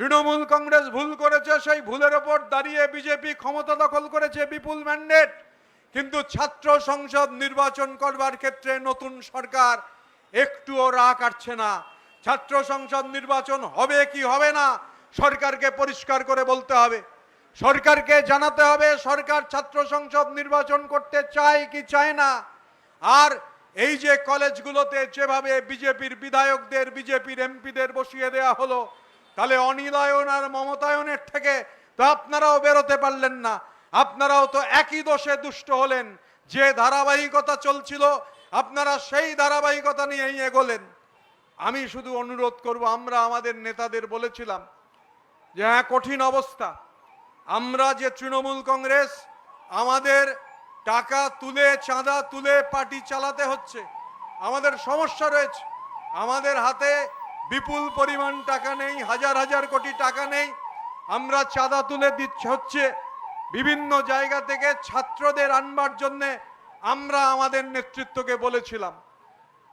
তৃণমূল কংগ্রেস ভুল করেছে, সেই ভুলের ওপর দাঁড়িয়ে বিজেপি ক্ষমতা দখল করেছে বিপুল ম্যান্ডেট। কিন্তু ছাত্র সংসদ নির্বাচন করবার ক্ষেত্রে নতুন সরকার একটুও রাগ কাটছে না। ছাত্র সংসদ নির্বাচন হবে কি হবে না সরকারকে পরিষ্কার করে বলতে হবে। সরকারকে জানাতে হবে সরকার ছাত্র সংসদ নির্বাচন করতে চায় কি চায় না। আর এই যে কলেজগুলোতে যেভাবে বিজেপির বিধায়কদের, বিজেপির এমপিদের বসিয়ে দেয়া হলো, তাহলে অনিলায়ন আর মমতায়নের থেকে তো আপনারাও বেরোতে পারলেন না। আপনারাও তো একই দোষে দুষ্ট হলেন। যে ধারাবাহিকতা চলছিল আপনারা সেই ধারাবাহিকতা নিয়েই এগোলেন। আমি শুধু অনুরোধ করব, আমরা আমাদের নেতাদের বলেছিলাম যে হ্যাঁ, কঠিন অবস্থা। আমরা যে তৃণমূল কংগ্রেস, আমাদের টাকা তুলে, চাঁদা তুলে পার্টি চালাতে হচ্ছে, আমাদের সমস্যা রয়েছে। আমাদের হাতে বিপুল পরিমাণ টাকা নেই, হাজার হাজার কোটি টাকা নেই। আমরা চাঁদা তুলে দিচ্ছে হচ্ছে বিভিন্ন জায়গা থেকে ছাত্রদের আনবার জন্যে। আমরা আমাদের নেতৃত্বকে বলেছিলাম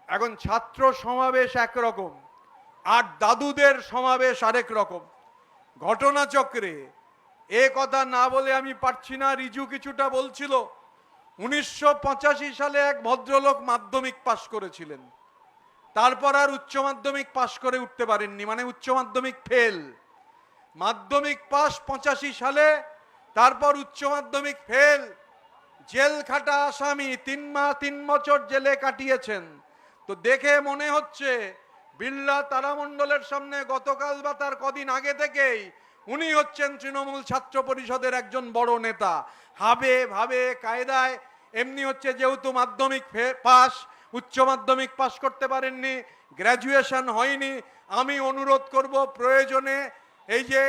এখন ছাত্র সমাবেশ একরকম আর দাদুদের সমাবেশ আরেক রকম। ঘটনাচক্রে এ কথা না বলে আমি পারছি না। রিজু কিছুটা বলছিল 1985 সালে এক ভদ্রলোক মাধ্যমিক পাশ করেছিলেন, তারপর আর উচ্চ মাধ্যমিক পাশ করে উঠতে পারেননি, মানে উচ্চ মাধ্যমিক ফেল। মাধ্যমিক পাশ 85 সালে, তারপর উচ্চ মাধ্যমিক ফেল, জেল খাটা আসামি, 3 বছর জেলে কাটিয়েছেন। তো দেখে মনে হচ্ছে বিড়লা তারামণ্ডলের সামনে গতকাল বা তার কদিন আগে থেকেই উনি হচ্ছেন তৃণমূল ছাত্র পরিষদের একজন বড় নেতা। হাবে ভাবে কায়দায় এমনি হচ্ছে, যেহেতু মাধ্যমিক পাস, উচ্চ মাধ্যমিক পাস করতে পারেননি, গ্র্যাজুয়েশন হয়নি। আমি অনুরোধ করব প্রয়োজনে এই যে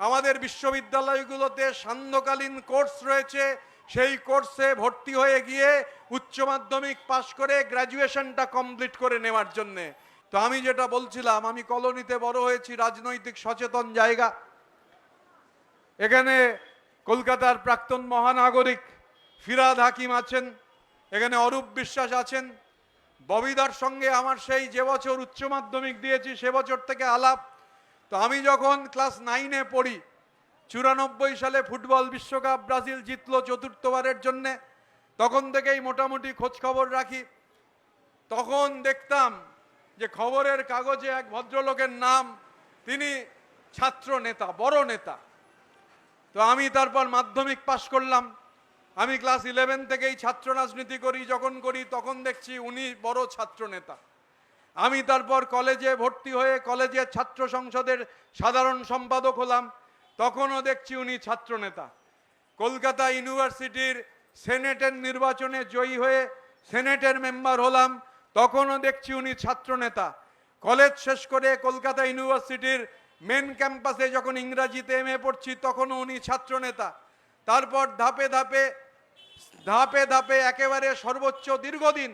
আমাদের বিশ্ববিদ্যালয়গুলোতে সান্ধ্যকালীন কোর্স রয়েছে, সেই কোর্সে ভর্তি হয়ে গিয়ে উচ্চ মাধ্যমিক পাস করে গ্র্যাজুয়েশনটা কমপ্লিট করে নেওয়ার জন্যে। তো আমি যেটা বলছিলাম, আমি কলোনিতে বড় হয়েছি, রাজনৈতিক সচেতন জায়গা। এখানে কলকাতার প্রাক্তন মহানাগরিক ফিরাদ হাকিম আছেন, এখানে অরূপ বিশ্বাস আছেন। ববিদার সঙ্গে আমার সেই যে বছর উচ্চ মাধ্যমিক দিয়েছি সে বছর থেকে আলাপ। তো আমি যখন ক্লাস 9-এ পড়ি, 94 সালে ফুটবল বিশ্বকাপ ব্রাজিল জিতলো চতুর্থবারের জন্যে, তখন থেকেই মোটামুটি খোঁজ খবর রাখি। তখন দেখতাম যে খবরের কাগজে এক ভদ্রলোকের নাম, তিনি ছাত্র নেতা, বড় নেতা। তো আমি তারপর মাধ্যমিক পাশ করলাম। আমি ক্লাস 11 থেকেই ছাত্র রাজনীতি করি, যখন করি তখন দেখছি উনি বড় ছাত্র নেতা। আমি তারপর কলেজে ভর্তি হয়ে কলেজের ছাত্র সংসদের সাধারণ সম্পাদক হলাম, তখনও দেখছি উনি ছাত্র নেতা। কলকাতা ইউনিভার্সিটির সেনেটের নির্বাচনে জয়ী হয়ে সেনেটের মেম্বার হলাম, তখনও দেখছি উনি ছাত্র নেতা। কলেজ শেষ করে কলকাতা ইউনিভার্সিটির মেন ক্যাম্পাসে যখন ইংরাজিতে এমএ পড়ছি, তখনও উনি ছাত্র নেতা। তারপর ধাপে ধাপে ধাপে ধাপে একেবারে সর্বোচ্চ দীর্ঘদিন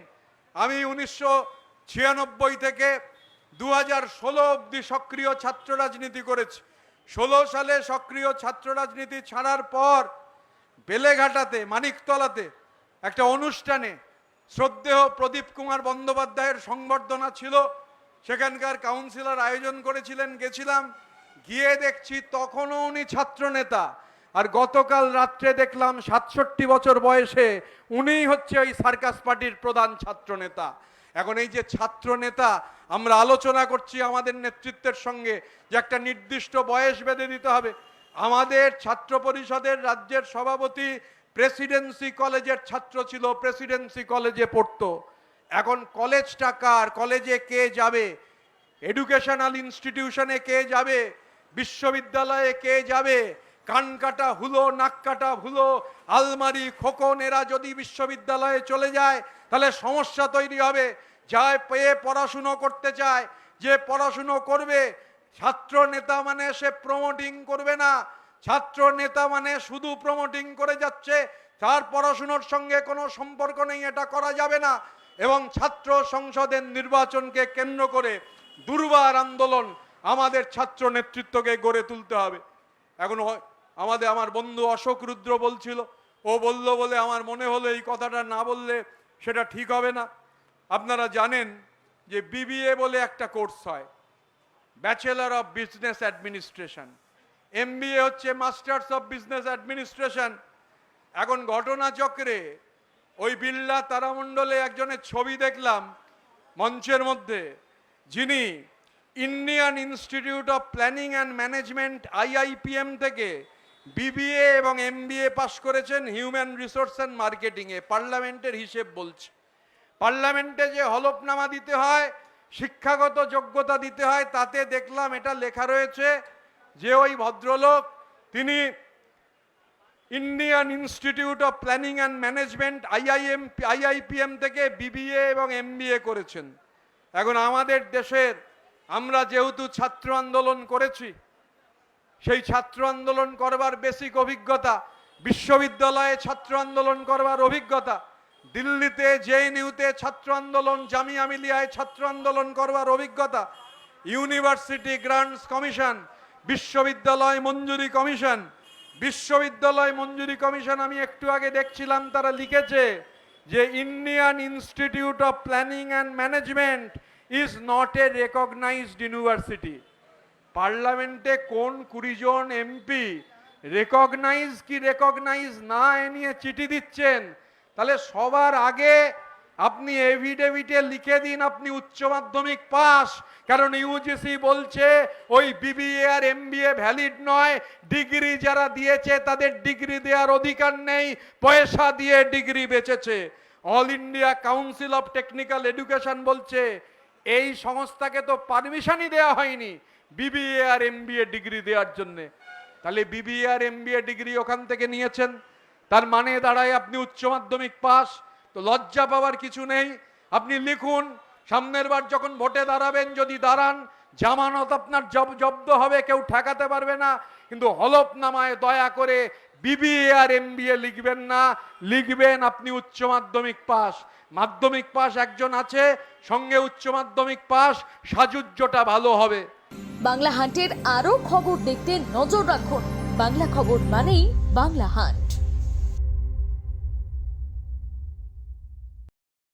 আমি 1996 থেকে 2016 অবধি সক্রিয় ছাত্র রাজনীতি করেছি। 16 সালে সক্রিয় ছাত্র রাজনীতি ছাড়ার পর বেলেঘাটাতে, মানিকতলাতে একটা অনুষ্ঠানে শ্রদ্ধেয় প্রদীপ কুমার বন্দ্যোপাধ্যায়ের সংবর্ধনা ছিল, সেখানকার কাউন্সিলর আয়োজন করেছিলেন, গেছিলাম। গিয়ে দেখছি তখনও উনি ছাত্র নেতা। আর গতকাল রাত্রে দেখলাম 67 বছর বয়সে উনিই হচ্ছে ওই সার্কাস পার্টির প্রধান ছাত্র নেতা। এখন এই যে ছাত্র নেতা, আমরা আলোচনা করছি আমাদের নেতৃত্বের সঙ্গে যে একটা নির্দিষ্ট বয়স বেঁধে দিতে হবে। আমাদের ছাত্র পরিষদের রাজ্যের সভাপতি প্রেসিডেন্সি কলেজের ছাত্র ছিল, প্রেসিডেন্সি কলেজে পড়তো। এখন কলেজটা কার, কলেজে কে যাবে, এডুকেশনাল ইনস্টিটিউশনে কে যাবে, বিশ্ববিদ্যালয়ে কে যাবে, কান কাটা হুলো, নাক কাটা ভুলো, আলমারি খোকন এরা যদি বিশ্ববিদ্যালয়ে চলে যায় তাহলে সমস্যা তৈরি হবে। যায় পেয়ে পড়াশুনো করতে চায়, যে পড়াশুনো করবে, ছাত্র নেতা মানে সে প্রমোটিং করবে না। ছাত্র নেতা মানে শুধু প্রমোটিং করে যাচ্ছে, তার পড়াশুনোর সঙ্গে কোনো সম্পর্ক নেই, এটা করা যাবে না। এবং ছাত্র সংসদের নির্বাচনকে কেন্দ্র করে দুর্বার আন্দোলন আমাদের ছাত্র নেতৃত্বকে গড়ে তুলতে হবে। এখন আমার বন্ধু অশোক রুদ্র বলছিল, ও বলল বলে আমার মনে হলো এই কথাটা না বললে সেটা ঠিক হবে না। আপনারা জানেন যে বিবিএ বলে একটা কোর্স হয়, bachelor of business administration, MBA হচ্ছে মাস্টার্স অফ বিজনেস অ্যাডমিনিস্ট্রেশন। এখন ঘটনাচক্রে ওই বিড়লা তারামণ্ডলে একজনের ছবি দেখলাম মঞ্চের মধ্যে, যিনি Indian institute of planning and management IIPM থেকে বিবিএ এবং এমবিএ পাশ করেছেন হিউম্যান রিসোর্স অ্যান্ড মার্কেটিংয়ে। পার্লামেন্টের হিসেব বলছে, পার্লামেন্টে যে হলফনামা দিতে হয়, শিক্ষাগত যোগ্যতা দিতে হয়, তাতে দেখলাম এটা লেখা রয়েছে যে ওই ভদ্রলোক তিনি Indian institute of planning and management IIPM থেকে বিবিএ এবং এমবিএ করেছেন। এখন আমাদের দেশের আমরা যেহেতু ছাত্র আন্দোলন করেছি, সেই ছাত্র আন্দোলন করবার বেসিক অভিজ্ঞতা, বিশ্ববিদ্যালয়ে ছাত্র আন্দোলন করবার অভিজ্ঞতা, দিল্লিতে JNUতে ছাত্র আন্দোলন, জামিয়া মিলিয়ায় ছাত্র আন্দোলন করবার অভিজ্ঞতা, ইউনিভার্সিটি গ্রান্টস কমিশন, বিশ্ববিদ্যালয় মঞ্জুরি কমিশন, বিশ্ববিদ্যালয় মঞ্জুরি কমিশন আমি একটু আগে দেখছিলাম, তারা লিখেছে যে Indian institute of planning and management is not a recognized university. পার্লামেন্টে কোন 20 জন এমপি রেকগনাইজ কি রেকগনাইজ না এ নিয়ে চিঠি দিচ্ছেন, তাহলে সবার আগে আপনি এভিডেভিটে লিখে দিন আপনি উচ্চ মাধ্যমিক পাস, কারণ ইউজিসি বলছে ওই বিবিএ আর এমবিএ ভ্যালিড নয়, ডিগ্রি যারা দিয়েছে তাদের ডিগ্রি দেওয়ার অধিকার নেই, পয়সা দিয়ে ডিগ্রি বেচেছে। All India council of technical education বলছে এই সংস্থাকে তো পারমিশনই দেওয়া হয়নি বিবিএ আর এমবিএ ডিগ্রি দেওয়ার জন্য। তাহলে বিবিএ আর এমবিএ ডিগ্রি ওখান থেকে নিয়েছেন, তার মানে দাঁড়ায় আপনি উচ্চ মাধ্যমিক পাস। তো লজ্জা পাওয়ার কিছু নেই, আপনি লিখুন সামনের বার যখন ভোটে দাঁড়াবেন, যদি দাঁড়ান জামানত আপনার জব্দ হবে, কেউ ঠেকাতে পারবে না, কিন্তু হলফনামায় দয়া করে বিবিএ আর এমবিএ লিখবেন না, লিখবেন আপনি উচ্চ মাধ্যমিক পাস। মাধ্যমিক পাস একজন আছে, সঙ্গে উচ্চ মাধ্যমিক পাস, সাজুজ্যটা ভালো হবে। বাংলা হান্টের আরো খবর দেখতে নজর রাখুন। বাংলা খবর মানেই বাংলা হান্ট।